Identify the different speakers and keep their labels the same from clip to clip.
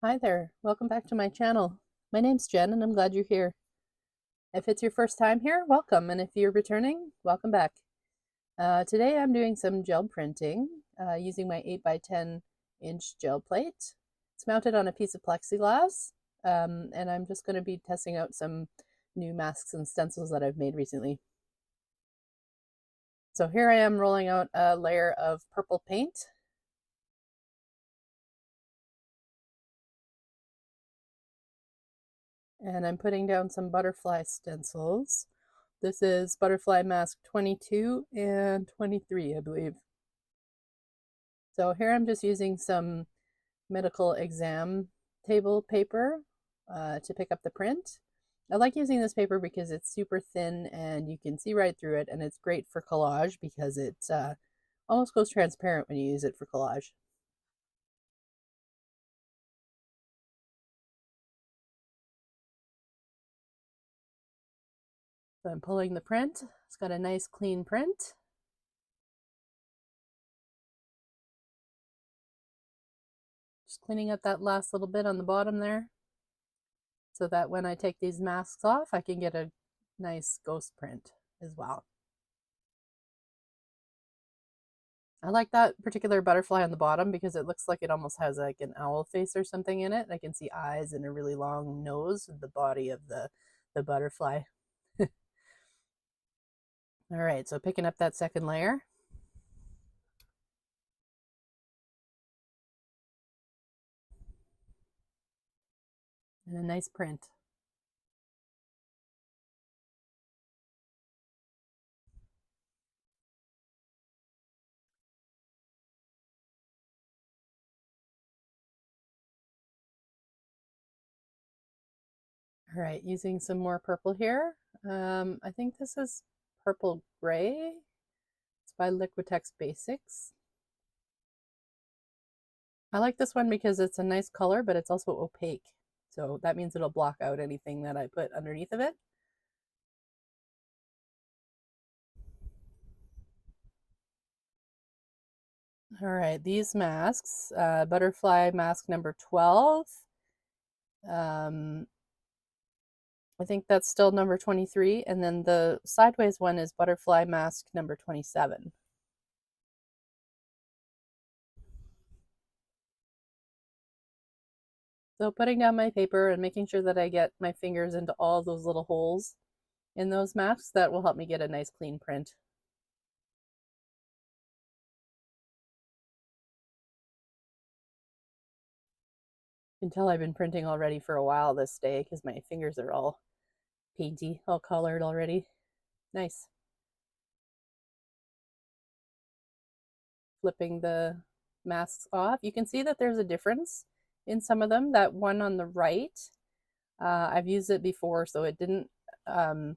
Speaker 1: Hi there, welcome back to my channel. My name's Jen and I'm glad you're here. If it's your first time here, welcome, and if you're returning, welcome back. Today I'm doing some gel printing using my 8x10" gel plate. It's mounted on a piece of plexiglass, and I'm just going to be testing out some new masks and stencils that I've made recently. So here I am rolling out a layer of purple paint. And I'm putting down some butterfly stencils. This is butterfly mask 22 and 23, I believe. So here I'm just using some medical exam table paper to pick up the print. I like using this paper because it's super thin and you can see right through it, and it's great for collage because it almost goes transparent when you use it for collage. So I'm pulling the print. It's got a nice clean print. Just cleaning up that last little bit on the bottom there, so that when I take these masks off, I can get a nice ghost print as well. I like that particular butterfly on the bottom because it looks like it almost has like an owl face or something in it. I can see eyes and a really long nose with the body of the butterfly. All right, so picking up that second layer. And a nice print. All right, using some more purple here. I think this is purple gray. It's by Liquitex Basics. I like this one because it's a nice color, but it's also opaque. So that means it'll block out anything that I put underneath of it. All right, these masks, butterfly mask number 12. I think that's still number 23. And then the sideways one is butterfly mask number 27. So putting down my paper and making sure that I get my fingers into all those little holes in those masks, that will help me get a nice clean print. You can tell I've been printing already for a while this day because my fingers are all painty, all colored already. Nice. Flipping the masks off, you can see that there's a difference in some of them. That one on the right, I've used it before, so it didn't, the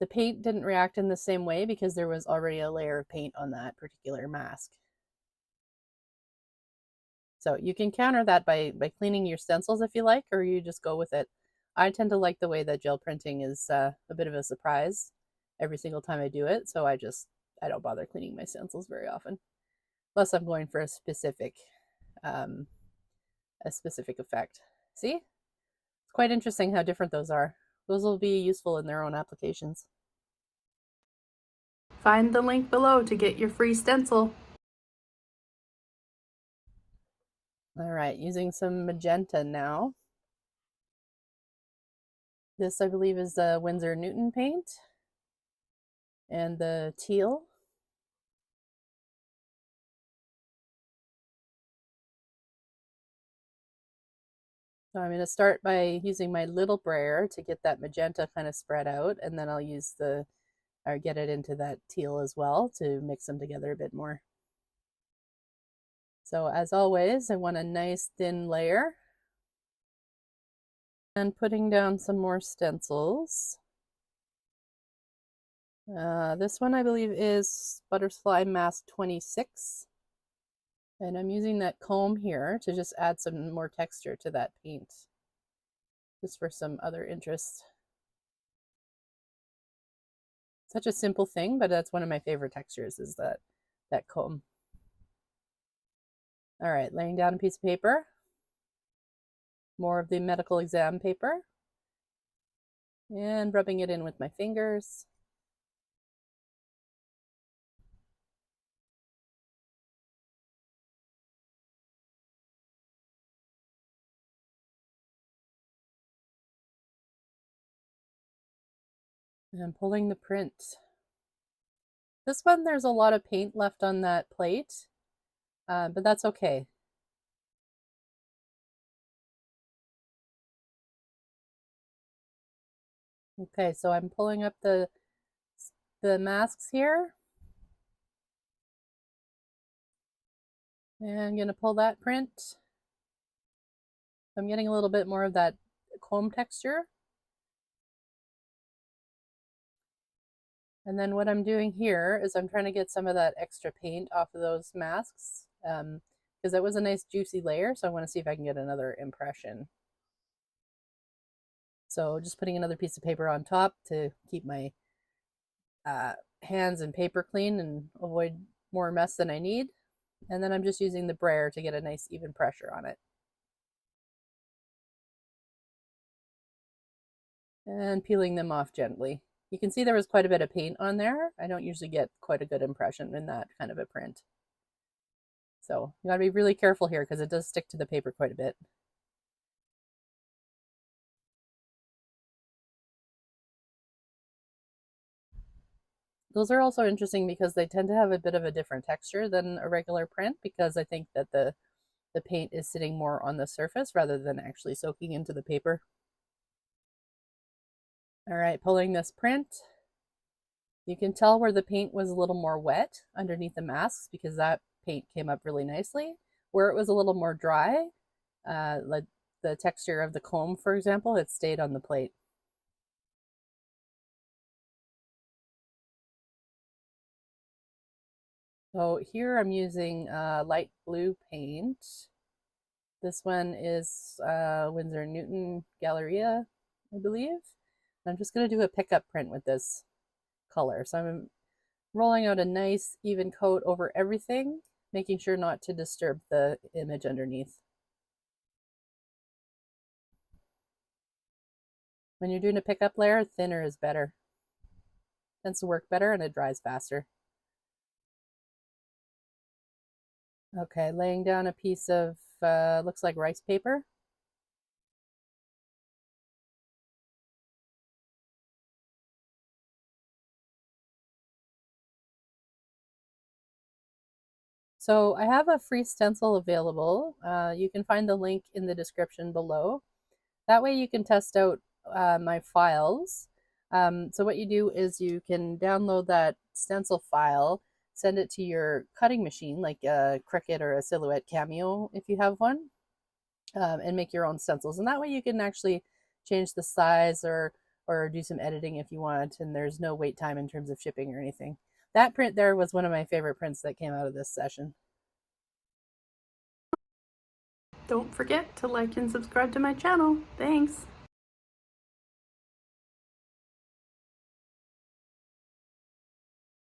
Speaker 1: paint didn't react in the same way because there was already a layer of paint on that particular mask. So you can counter that by cleaning your stencils if you like, or you just go with it. I tend to like the way that gel printing is a bit of a surprise every single time I do it, so I don't bother cleaning my stencils very often, unless I'm going for a specific effect. See? It's quite interesting how different those are. Those will be useful in their own applications. Find the link below to get your free stencil. All right, using some magenta now. This, I believe, is the Winsor Newton paint and the teal. So I'm going to start by using my little brayer to get that magenta kind of spread out, and then I'll use or get it into that teal as well to mix them together a bit more. So as always, I want a nice thin layer. And putting down some more stencils. This one I believe is butterfly mask 26. And I'm using that comb here to just add some more texture to that paint, just for some other interest. Such a simple thing, but that's one of my favorite textures, is that comb. All right, laying down a piece of paper. more of the medical exam paper and rubbing it in with my fingers. And I'm pulling the print. This one, there's a lot of paint left on that plate, but that's okay. Okay, so I'm pulling up the masks here. And I'm going to pull that print. I'm getting a little bit more of that comb texture. And then what I'm doing here is I'm trying to get some of that extra paint off of those masks because that was a nice juicy layer. So I want to see if I can get another impression. So just putting another piece of paper on top to keep my hands and paper clean and avoid more mess than I need. And then I'm just using the brayer to get a nice even pressure on it. And peeling them off gently. You can see there was quite a bit of paint on there. I don't usually get quite a good impression in that kind of a print. So you gotta be really careful here because it does stick to the paper quite a bit. Those are also interesting because they tend to have a bit of a different texture than a regular print because I think that the paint is sitting more on the surface rather than actually soaking into the paper. All right, pulling this print. You can tell where the paint was a little more wet underneath the masks because that paint came up really nicely. Where it was a little more dry, like the texture of the comb, for example, it stayed on the plate. So here I'm using light blue paint. This one is Winsor Newton Galleria, I believe. I'm just going to do a pickup print with this color. So I'm rolling out a nice even coat over everything, making sure not to disturb the image underneath. When you're doing a pickup layer, thinner is better. Tends to work better and it dries faster. Okay, laying down a piece of, looks like rice paper. So I have a free stencil available. You can find the link in the description below. That way you can test out my files. So what you do is you can download that stencil file, send it to your cutting machine, like a Cricut or a Silhouette Cameo if you have one, and make your own stencils. And that way you can actually change the size or do some editing if you want, and there's no wait time in terms of shipping or anything. That print there was one of my favorite prints that came out of this session. Don't forget to like and subscribe to my channel. Thanks.